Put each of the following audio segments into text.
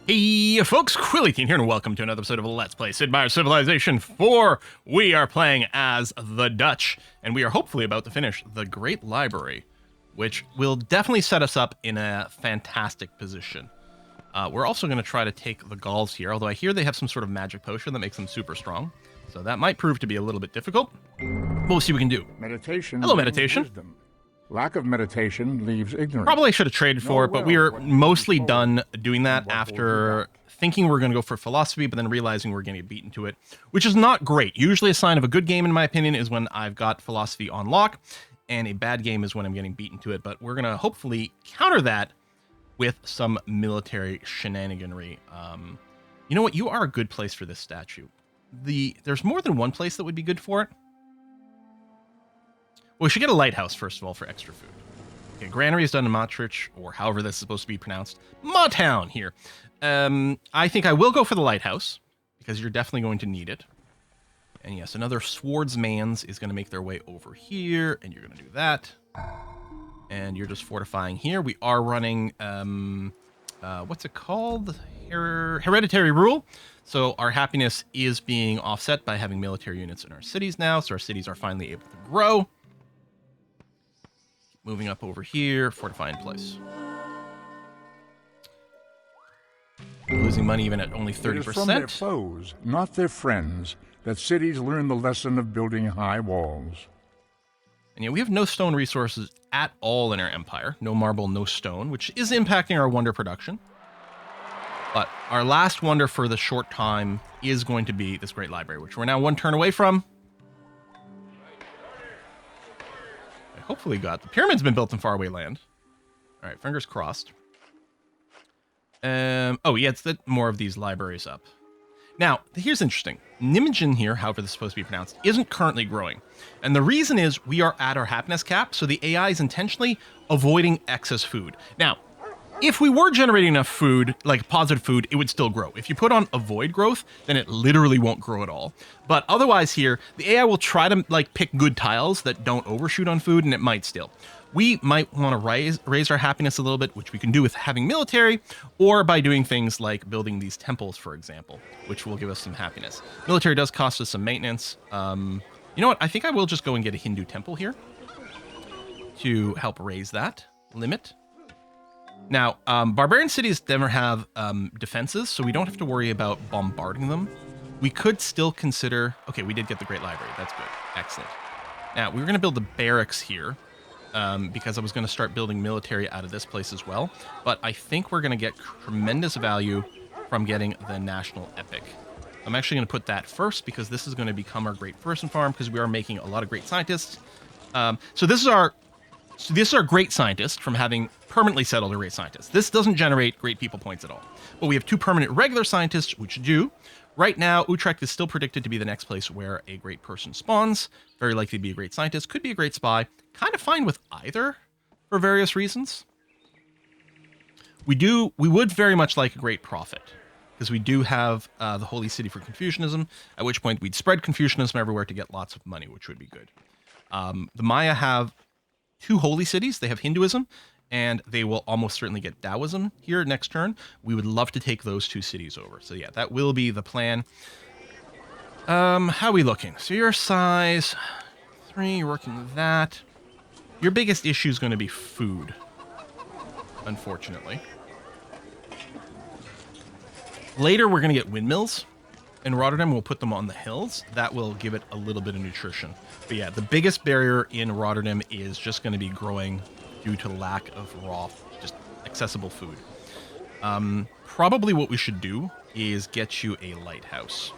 Hey folks, Quilly18 here, and welcome to another episode of Let's Play Sid Meier's Civilization 4. We are playing as the Dutch, and we are hopefully about to finish the Great Library, which will definitely set us up in a fantastic position. We're also going to try to take the Gauls here, although I hear they have some sort of magic potion that makes them super strong, so that might prove to be a little bit difficult. We'll see what we can do. Meditation. Hello, meditation. Wisdom. Lack of meditation leaves ignorance. Probably I should have traded for it, but we are mostly done doing that after thinking we're going to go for philosophy, but then realizing we're going to get beaten to it, which is not great. Usually a sign of a good game, in my opinion, is when I've got philosophy on lock, and a bad game is when I'm getting beaten to it, but we're going to hopefully counter that with some military shenaniganry. You know what? You are a good place for this statue. There's more than one place that would be good for it. Well, we should get a lighthouse, first of all, for extra food. Okay, granary is done in Monarch, or however this is supposed to be pronounced. Mawtown here. I think I will go for the lighthouse, because you're definitely going to need it. And yes, another swordsman's is going to make their way over here, and you're going to do that. And you're just fortifying here. We are running, what's it called? Hereditary rule. So our happiness is being offset by having military units in our cities now, so our cities are finally able to grow. Moving up over here, fortifying place. Losing money even at only 30%. It is from their foes, not their friends, that cities learn the lesson of building high walls. And yeah, we have no stone resources at all in our empire. No marble, no stone, which is impacting our wonder production. But our last wonder for the short time is going to be this great library, which we're now one turn away from. Hopefully got the pyramid's been built in faraway land. All right, fingers crossed. Oh yeah, it's more of these libraries up. Now, here's interesting. Nijmegen here, however this is supposed to be pronounced, isn't currently growing. And the reason is we are at our happiness cap, so the AI is intentionally avoiding excess food. Now, if we were generating enough food, like positive food, it would still grow. If you put on avoid growth, then it literally won't grow at all. But otherwise here, the AI will try to pick good tiles that don't overshoot on food, and it might still. We might want to raise our happiness a little bit, which we can do with having military, or by doing things like building these temples, for example, which will give us some happiness. Military does cost us some maintenance. You know what? I think I will just go and get a Hindu temple here to help raise that limit. Now, barbarian cities never have defenses, so we don't have to worry about bombarding them. We could still consider... Okay, we did get the Great Library. That's good. Excellent. Now, we were going to build the barracks here, because I was going to start building military out of this place as well. But I think we're going to get tremendous value from getting the National Epic. I'm actually going to put that first, because this is going to become our great person farm, because we are making a lot of great scientists. So this is our great scientist from having permanently settled a great scientist. This doesn't generate great people points at all. But we have two permanent regular scientists, which do. Right now, Utrecht is still predicted to be the next place where a great person spawns. Very likely to be a great scientist, could be a great spy. Kind of fine with either for various reasons. We would very much like a great prophet, because we do have the Holy City for Confucianism, at which point we'd spread Confucianism everywhere to get lots of money, which would be good. The Maya have two holy cities. They have Hinduism, and they will almost certainly get Taoism here next turn. We would love to take those two cities over. So yeah, that will be the plan. How are we looking? So your size 3, you're working with that. Your biggest issue is going to be food, unfortunately. Later, we're going to get windmills. In Rotterdam, we'll put them on the hills. That will give it a little bit of nutrition. But yeah, the biggest barrier in Rotterdam is just going to be growing due to lack of raw, just accessible food. Probably what we should do is get you a lighthouse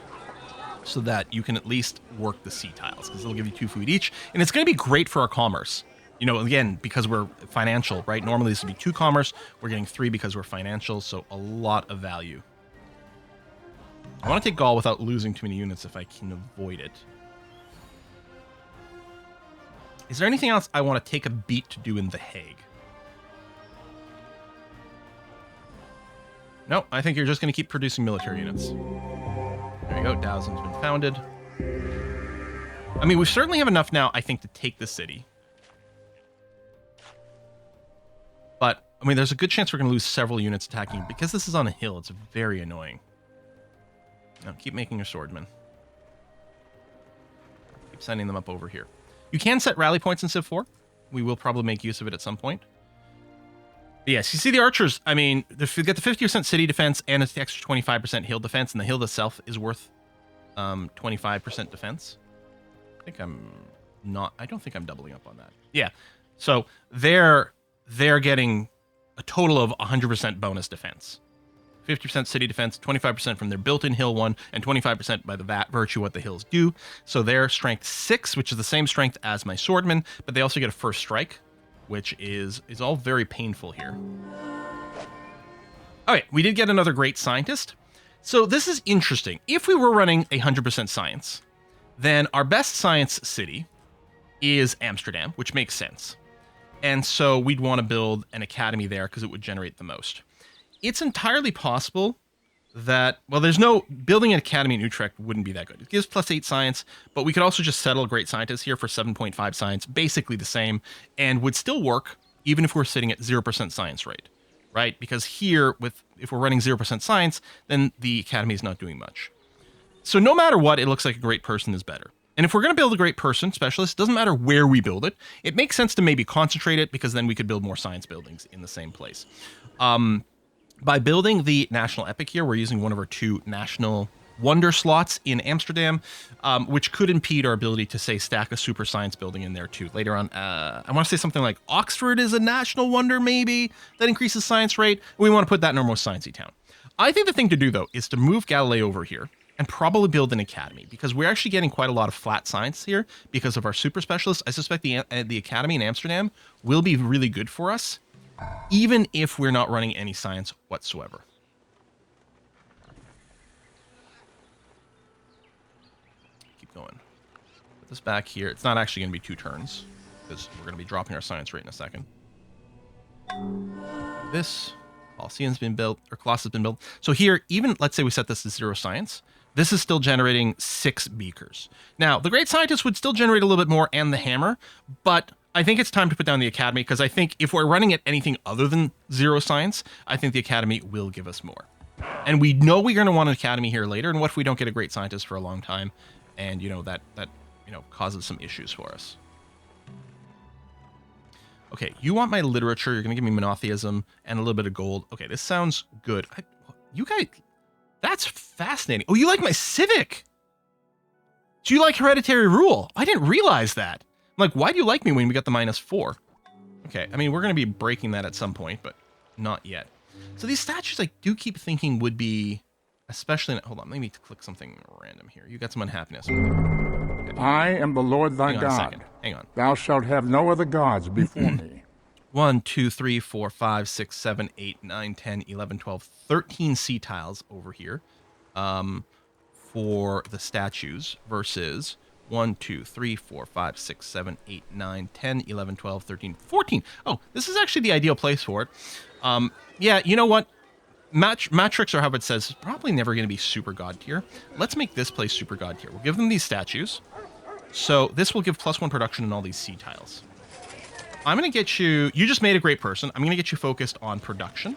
so that you can at least work the sea tiles, because they'll give you 2 food each. And it's going to be great for our commerce. You know, again, because we're financial, right? Normally this would be 2 commerce. We're getting 3 because we're financial, so a lot of value. I want to take Gaul without losing too many units if I can avoid it. Is there anything else I want to take a beat to do in The Hague? No, I think you're just going to keep producing military units. There you go, Taoism's been founded. I mean, we certainly have enough now, I think, to take the city. But I mean, there's a good chance we're going to lose several units attacking. Because this is on a hill, it's very annoying. Now, keep making your swordsmen. Keep sending them up over here. You can set rally points in Civ 4. We will probably make use of it at some point. But yes, you see the archers. I mean, you get the 50% city defense and it's the extra 25% hill defense, and the hill itself is worth 25% defense. I don't think I'm doubling up on that. Yeah. So they're getting a total of 100% bonus defense. 50% city defense, 25% from their built-in hill one, and 25% by the virtue what the hills do. So they're strength 6, which is the same strength as my swordmen, but they also get a first strike, which is all very painful here. All right, we did get another great scientist. So this is interesting. If we were running 100% science, then our best science city is Amsterdam, which makes sense. And so we'd want to build an academy there because it would generate the most. It's entirely possible that, well, there's no, building an academy in Utrecht wouldn't be that good. It gives +8 science, but we could also just settle great scientists here for 7.5 science, basically the same, and would still work even if we're sitting at 0% science rate, right? Because here, if we're running 0% science, then the academy is not doing much. So no matter what, it looks like a great person is better. And if we're going to build a great person specialist, it doesn't matter where we build it. It makes sense to maybe concentrate it because then we could build more science buildings in the same place. By building the national epic here, we're using one of our 2 national wonder slots in Amsterdam, which could impede our ability to, say, stack a super science building in there too. Later on, I want to say something like Oxford is a national wonder, maybe, that increases science rate. We want to put that in our most sciencey town. I think the thing to do, though, is to move Galileo over here and probably build an academy, because we're actually getting quite a lot of flat science here because of our super specialists. I suspect the academy in Amsterdam will be really good for us, even if we're not running any science whatsoever. Keep going. Put this back here. It's not actually going to be 2 turns, because we're going to be dropping our science rate in a second. This Colosseum's been built, or Colossus has been built. So here, even, let's say we set this to 0 science, this is still generating 6 beakers. Now, the Great Scientist would still generate a little bit more, and the Hammer, but I think it's time to put down the Academy, because I think if we're running at anything other than 0 science, I think the Academy will give us more. And we know we're going to want an Academy here later, and what if we don't get a Great Scientist for a long time, and, you know, that causes some issues for us. Okay, you want my literature, you're going to give me monotheism, and a little bit of gold. Okay, this sounds good. You guys... That's fascinating. Oh, you like my civic? Do you like hereditary rule? I didn't realize that. I'm like, why do you like me when we got the -4? Okay, I mean, we're going to be breaking that at some point, but not yet. So these statues, I do keep thinking would be, especially... Hold on, let me click something random here. You got some unhappiness. I am the Lord thy God. Hang on. Thou shalt have no other gods before me. 1, 2, 3, 4, 5, 6, 7, 8, 9, 10, 11, 12, 13 sea tiles over here for the statues versus 1, 2, 3, 4, 5, 6, 7, 8, 9, 10, 11, 12, 13, 14. Oh, this is actually the ideal place for it. Yeah, you know what? Matrix, or how it says, is probably never going to be super god tier. Let's make this place super god tier. We'll give them these statues. So this will give +1 production in all these sea tiles. I'm going to get you... You just made a great person. I'm going to get you focused on production,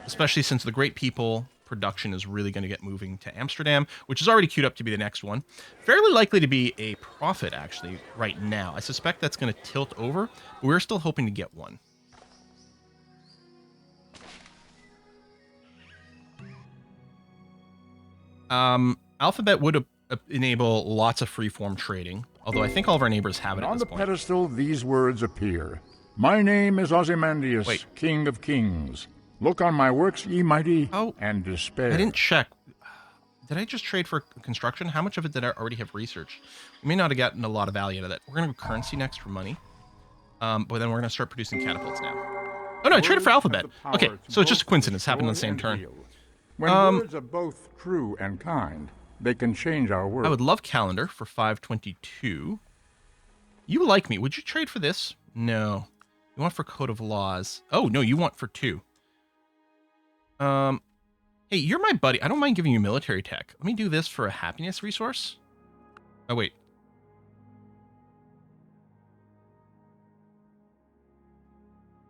especially since the great people production is really going to get moving to Amsterdam, which is already queued up to be the next one. Fairly likely to be a profit, actually, right now. I suspect that's going to tilt over, but we're still hoping to get one. Alphabet would enable lots of freeform trading, although I think all of our neighbors have it at this point. On the pedestal, these words appear. My name is Ozymandias, Wait. King of Kings. Look on my works, ye mighty, Oh, and despair. I didn't check. Did I just trade for construction? How much of it did I already have research? We may not have gotten a lot of value out of that. We're going to go currency next for money. But then we're going to start producing catapults now. Oh, no, I traded for Alphabet. Okay, so it's just a coincidence. Happened on the same turn. When words are both true and kind, they can change our world. I would love calendar for 522. You like me. Would you trade for this? No. You want for code of laws. Oh, no, you want for 2. Hey, you're my buddy. I don't mind giving you military tech. Let me do this for a happiness resource. Oh, wait.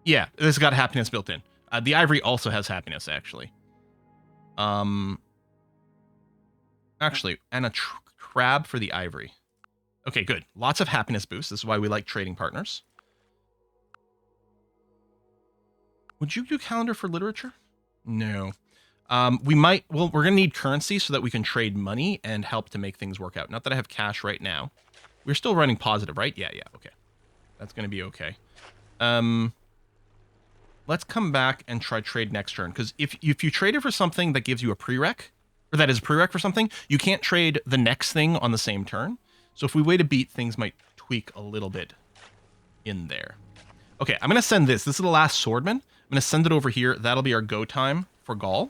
Yeah, this got happiness built in. The ivory also has happiness, actually. Actually, and a crab for the ivory. Okay, good. Lots of happiness boosts. This is why we like trading partners. Would you do calendar for literature? No. We might... Well, we're going to need currency so that we can trade money and help to make things work out. Not that I have cash right now. We're still running positive, right? Yeah, okay. That's going to be okay. Let's come back and try trade next turn. Because if you trade it for something that gives you a prereq, or that is a prereq for something, you can't trade the next thing on the same turn. So if we wait a beat, things might tweak a little bit in there. Okay, I'm going to send this. This is the last swordman. I'm going to send it over here. That'll be our go time for Gaul.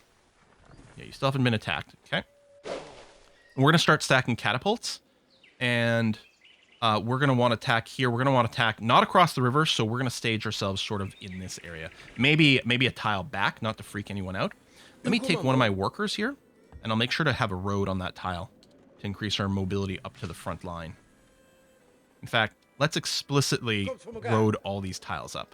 Yeah, you still haven't been attacked. Okay. And we're going to start stacking catapults. And we're going to want to attack here. We're going to want to attack not across the river, so we're going to stage ourselves sort of in this area. Maybe a tile back, not to freak anyone out. Let me take one of my workers here, and I'll make sure to have a road on that tile to increase our mobility up to the front line. In fact, let's explicitly road all these tiles up.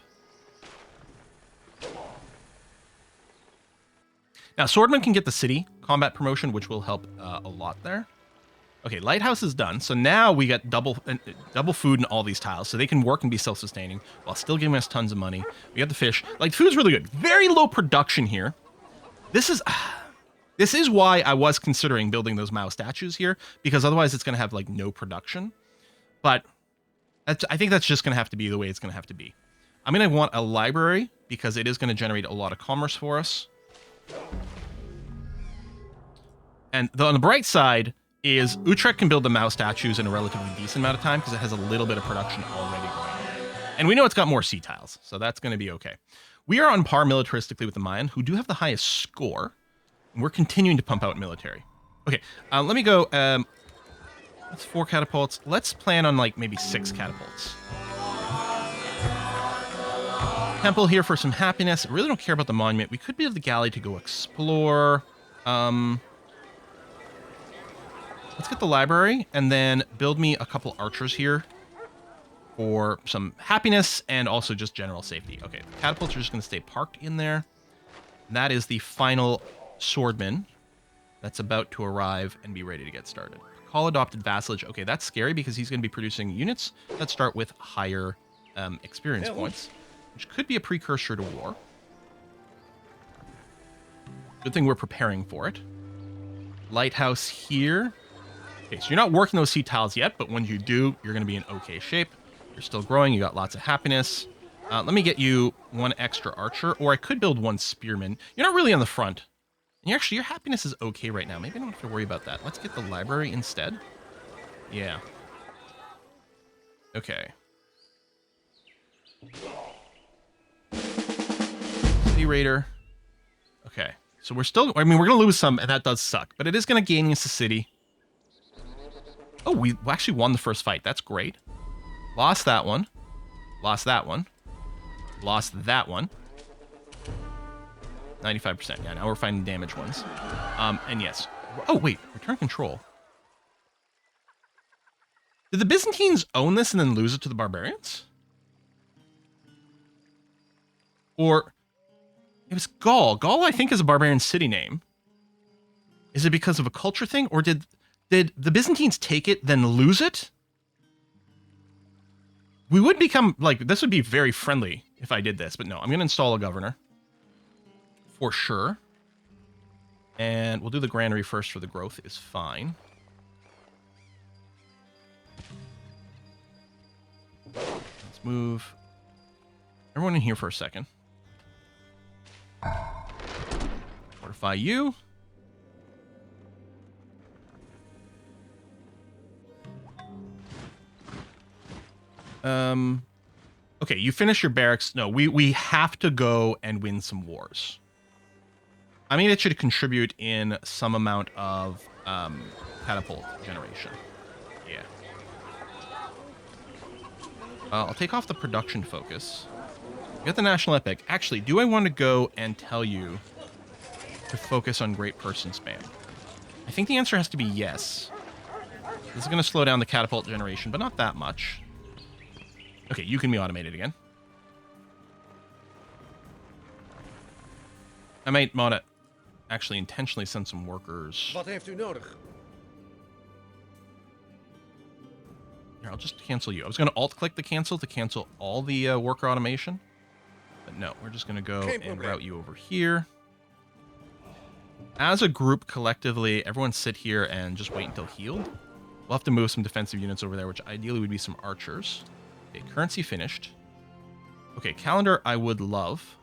Now, Swordman can get the city combat promotion, which will help a lot there. Okay, Lighthouse is done. So now we got double food in all these tiles, so they can work and be self-sustaining while still giving us tons of money. We got the fish. Like, food's really good. Very low production here. This is why I was considering building those Mao statues here, because otherwise it's going to have, like, no production. But I think that's just going to have to be the way it's going to have to be. I'm going to want a library, because it is going to generate a lot of commerce for us. And on the bright side is Utrecht can build the Mao statues in a relatively decent amount of time because it has a little bit of production already going on. And we know it's got more sea tiles, so that's going to be okay. We are on par militaristically with the Mayan, who do have the highest score. And we're continuing to pump out military. Okay, let me go. That's 4 catapults. Let's plan on, like, maybe 6 catapults. Temple here for some happiness. I really don't care about the monument. We could build the galley to go explore. Let's get the library and then build me a couple archers here for some happiness and also just general safety. Okay, the catapults are just going to stay parked in there. And that is the final swordman that's about to arrive and be ready to get started. Call adopted vassalage. Okay, that's scary because he's going to be producing units that start with higher experience points, which could be a precursor to war. Good thing we're preparing for it. Lighthouse here. Okay, so you're not working those sea tiles yet, but when you do, you're going to be in okay shape. You're still growing. You got lots of happiness. Let me get you 1 extra archer, or I could build 1 spearman. You're not really on the front. And actually, your happiness is okay right now. Maybe I don't have to worry about that. Let's get the library instead. Yeah. Okay. City Raider. Okay. So we're still... I mean, we're going to lose some, and that does suck. But it is going to gain us the city. Oh, we actually won the first fight. That's great. Lost that one. Lost that one. Lost that one. 95%. Yeah, now we're finding damaged ones. And yes. Oh, wait. Return control. Did the Byzantines own this and then lose it to the barbarians? Or... It was Gaul. Gaul, I think, is a barbarian city name. Is it because of a culture thing? Or did the Byzantines take it, then lose it? We would become, like, this would be very friendly if I did this. But no, I'm going to install a governor. For sure. And we'll do the granary first for the growth is fine. Let's move everyone in here for a second. Fortify you. Okay, you finish your barracks. No, we have to go and win some wars. I mean, it should contribute in some amount of catapult generation. Yeah. I'll take off the production focus. Get the national epic. Actually, do I want to go and tell you to focus on great person spam? I think the answer has to be yes. This is going to slow down the catapult generation, but not that much. Okay, you can be automated again. I might want to actually intentionally send some workers. Wat heeft u nodig? Here, I'll just cancel you. I was going to alt-click the cancel to cancel all the worker automation. But no, we're just going to go and route you over here. As a group, collectively, everyone sit here and just wait until healed. We'll have to move some defensive units over there, which ideally would be some archers. Okay, currency finished. Okay, calendar I would love.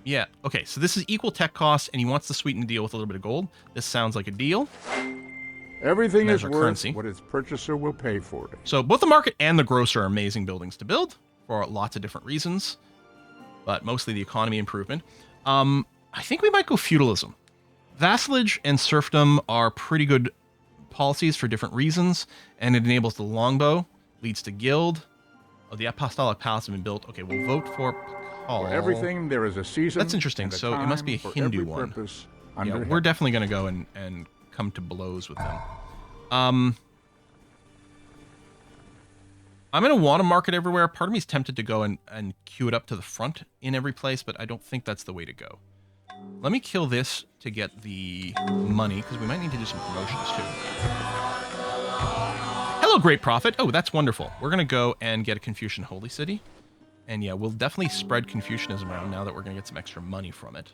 Yeah, okay, so this is equal tech cost, and he wants to sweeten the deal with a little bit of gold. This sounds like a deal. Everything is worth currency. what its purchaser will pay for it. So both the market and the grocer are amazing buildings to build for lots of different reasons, but mostly the economy improvement. I think we might go feudalism. Vassalage and serfdom are pretty good policies for different reasons, and it enables the longbow, leads to guild. Oh, the apostolic palace has been built. Okay, we'll vote for Pakal. For everything, there is a season. That's interesting. So it must be a Hindu one. Yeah, we're definitely going to go and come to blows with them. I'm going to want to market everywhere. Part of me is tempted to go and queue it up to the front in every place, but I don't think that's the way to go. Let me kill this to get the money, because we might need to do some promotions too. Hello, Great Prophet. Oh, that's wonderful. We're going to go and get a Confucian Holy City. And yeah, we'll definitely spread Confucianism around now that we're going to get some extra money from it.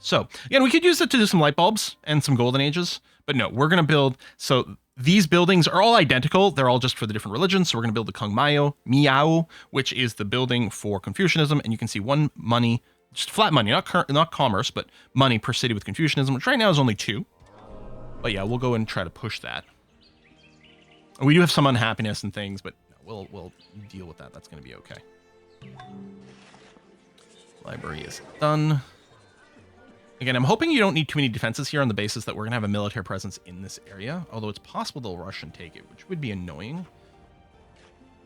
So, again, we could use it to do some light bulbs and some golden ages, but no, we're going to build, so these buildings are all identical. They're all just for the different religions. So we're going to build the Kung Miao, which is the building for Confucianism. And you can see one money, just flat money, not commerce, but money per city with Confucianism, which right now is only 2. But yeah, we'll go and try to push that. We do have some unhappiness and things, but we'll deal with that. That's going to be okay. Library is done. Again, I'm hoping you don't need too many defenses here on the basis that we're going to have a military presence in this area. Although it's possible they'll rush and take it, which would be annoying.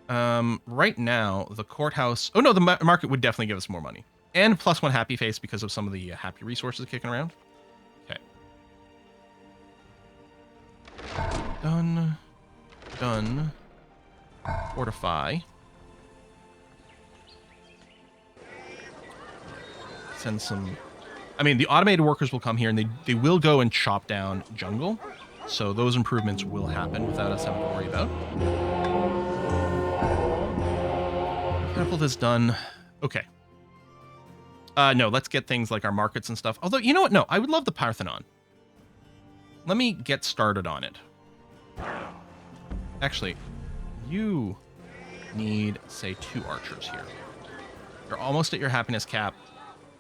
Right now, the courthouse... Oh, no, the market would definitely give us more money. And +1 happy face because of some of the happy resources kicking around. Okay. Done. Done. Fortify. Send some... I mean, the automated workers will come here, and they will go and chop down jungle. So those improvements will happen without us having to worry about. Catapult is done. Okay. No, let's get things like our markets and stuff. Although, you know what? No, I would love the Parthenon. Let me get started on it. Actually, you need, say, 2 archers here. You're almost at your happiness cap.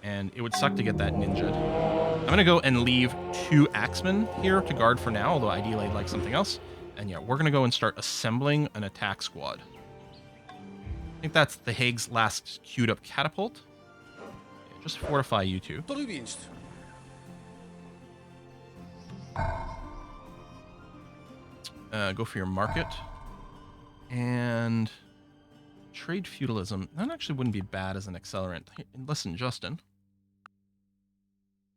And it would suck to get that ninja'd. I'm going to go and leave 2 axemen here to guard for now, although ideally I'd like something else. And yeah, we're going to go and start assembling an attack squad. I think that's the Hague's last queued up catapult. Yeah, just fortify you 2. Tot uw dienst. Go for your market. And trade feudalism. That actually wouldn't be bad as an accelerant. Hey, listen, Justin.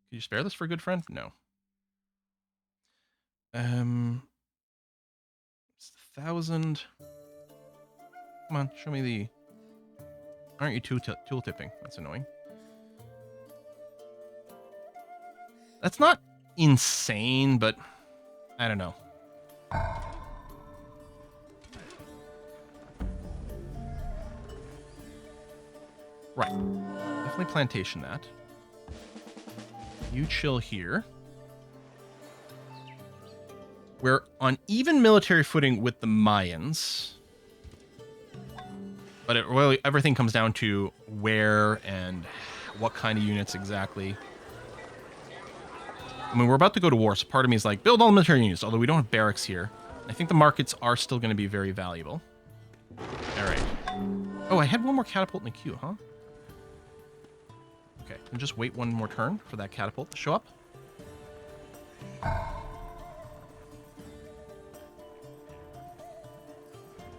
Could you spare this for a good friend? No. It's 1,000. Come on, show me the... Aren't you tool tipping? That's annoying. That's not insane, but I don't know. Right. Definitely plantation that. You chill here. We're on even military footing with the Mayans. But it really, everything comes down to where and what kind of units exactly. I mean, we're about to go to war, so part of me is like, build all the military units, although we don't have barracks here. I think the markets are still going to be very valuable. All right. Oh, I had one more catapult in the queue, huh? Okay, and just wait one more turn for that catapult to show up.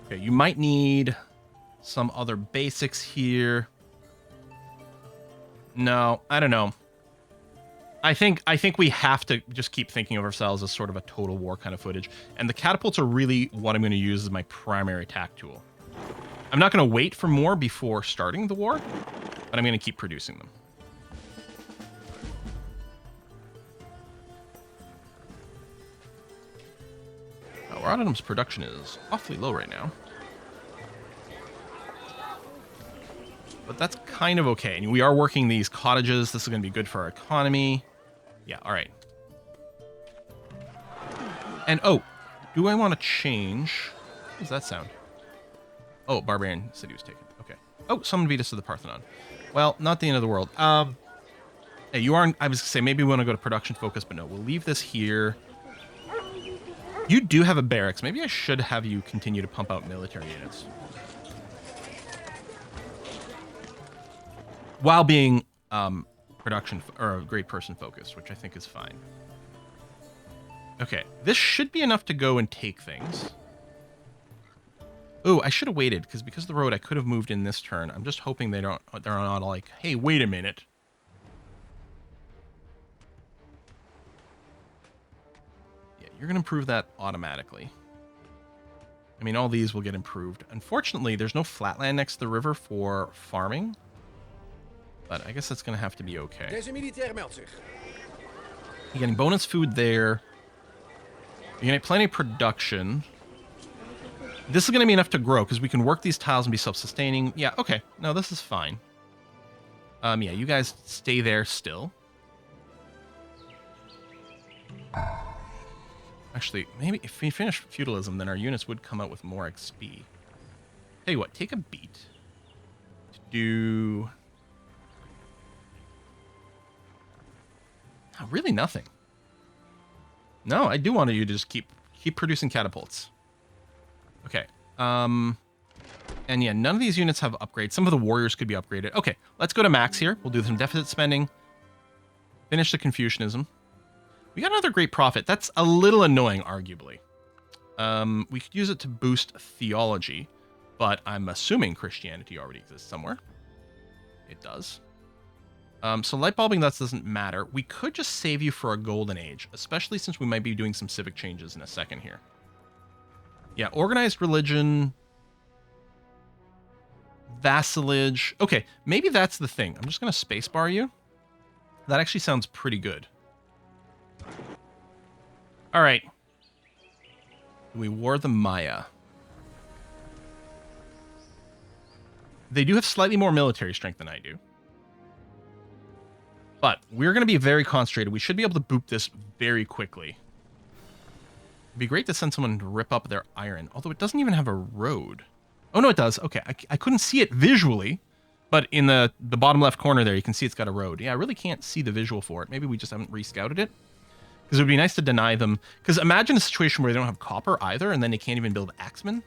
Okay, you might need some other basics here. No, I don't know. I think we have to just keep thinking of ourselves as sort of a total war kind of footage. And the catapults are really what I'm going to use as my primary attack tool. I'm not going to wait for more before starting the war, but I'm going to keep producing them. Our Autonom's production is awfully low right now. But that's kind of okay. And we are working these cottages. This is going to be good for our economy. Yeah, all right. And, oh, do I want to change? What does that sound? Oh, Barbarian City was taken. Okay. Oh, someone beat us to the Parthenon. Well, not the end of the world. Hey, you aren't, I was going to say, maybe we want to go to production focus, but no, we'll leave this here. You do have a barracks. Maybe I should have you continue to pump out military units. While being production or great person focused, which I think is fine. Okay, this should be enough to go and take things. Oh, I should have waited because of the road, I could have moved in this turn. I'm just hoping they're not like, hey, wait a minute. Yeah, you're gonna improve that automatically. I mean, all these will get improved. Unfortunately, there's no flatland next to the river for farming. But I guess that's going to have to be okay. You're getting bonus food there. You're going to get plenty of production. This is going to be enough to grow because we can work these tiles and be self-sustaining. Yeah, okay. No, this is fine. Yeah, you guys stay there still. Actually, maybe if we finish feudalism, then our units would come out with more XP. Tell you what, take a beat to do... Oh, really nothing. No, I do want you to just keep producing catapults. Okay. And yeah, none of these units have upgrades. Some of the warriors could be upgraded. Okay, let's go to max here. We'll do some deficit spending. Finish the Confucianism. We got another great prophet. That's a little annoying, arguably. We could use it to boost theology, but I'm assuming Christianity already exists somewhere. It does. So light bulbing, that doesn't matter. We could just save you for a golden age, especially since we might be doing some civic changes in a second here. Yeah, organized religion, vassalage. Okay, maybe that's the thing. I'm just going to spacebar you. That actually sounds pretty good. All right. We war the Maya. They do have slightly more military strength than I do. But we're going to be very concentrated. We should be able to boop this very quickly. It'd be great to send someone to rip up their iron. Although it doesn't even have a road. Oh, no, it does. Okay, I couldn't see it visually. But in the bottom left corner there, you can see it's got a road. Yeah, I really can't see the visual for it. Maybe we just haven't rescouted it. Because it would be nice to deny them. Because imagine a situation where they don't have copper either, and then they can't even build axemen.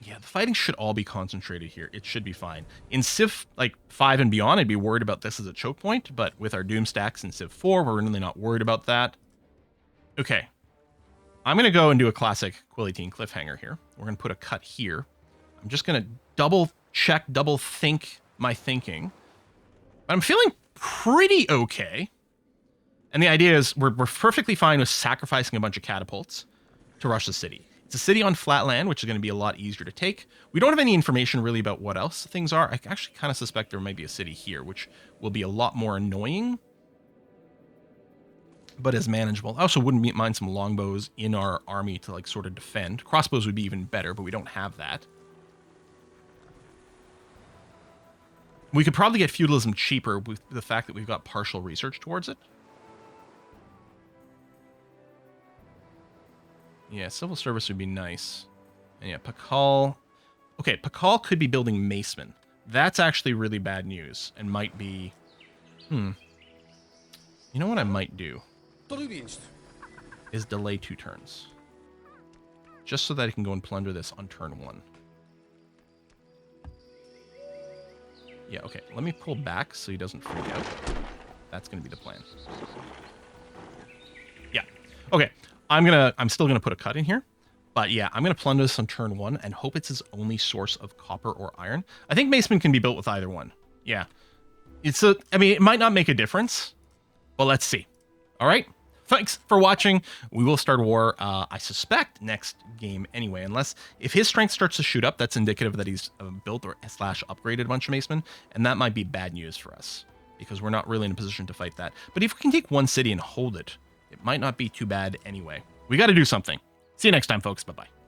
Yeah, the fighting should all be concentrated here. It should be fine. In Civ like 5 and beyond, I'd be worried about this as a choke point, but with our Doom stacks in Civ 4, we're really not worried about that. Okay. I'm going to go and do a classic Quilliatine cliffhanger here. We're going to put a cut here. I'm just going to double check, double think my thinking. But I'm feeling pretty okay. And the idea is we're perfectly fine with sacrificing a bunch of catapults to rush the city. It's a city on flat land, which is going to be a lot easier to take. We don't have any information really about what else things are. I actually kind of suspect there might be a city here, which will be a lot more annoying, but is manageable. I also wouldn't mind some longbows in our army to like sort of defend. Crossbows would be even better, but we don't have that. We could probably get feudalism cheaper with the fact that we've got partial research towards it. Yeah, civil service would be nice. And yeah, Pakal. Okay, Pakal could be building macemen. That's actually really bad news and might be... You know what I might do? Is delay 2 turns. Just so that I can go and plunder this on turn 1. Yeah, okay. Let me pull back so he doesn't freak out. That's going to be the plan. Yeah. Okay. I'm still gonna put a cut in here, but yeah, I'm gonna plunder this on turn 1 and hope it's his only source of copper or iron. I think Maceman can be built with either one. Yeah, I mean, it might not make a difference, But let's see. All right. Thanks for watching. We will start a war, I suspect, next game anyway. Unless, if his strength starts to shoot up, that's indicative that he's built or / upgraded a bunch of Macemen. And that might be bad news for us, because we're not really in a position to fight that. But if we can take one city and hold it, it might not be too bad anyway. We got to do something. See you next time, folks. Bye-bye.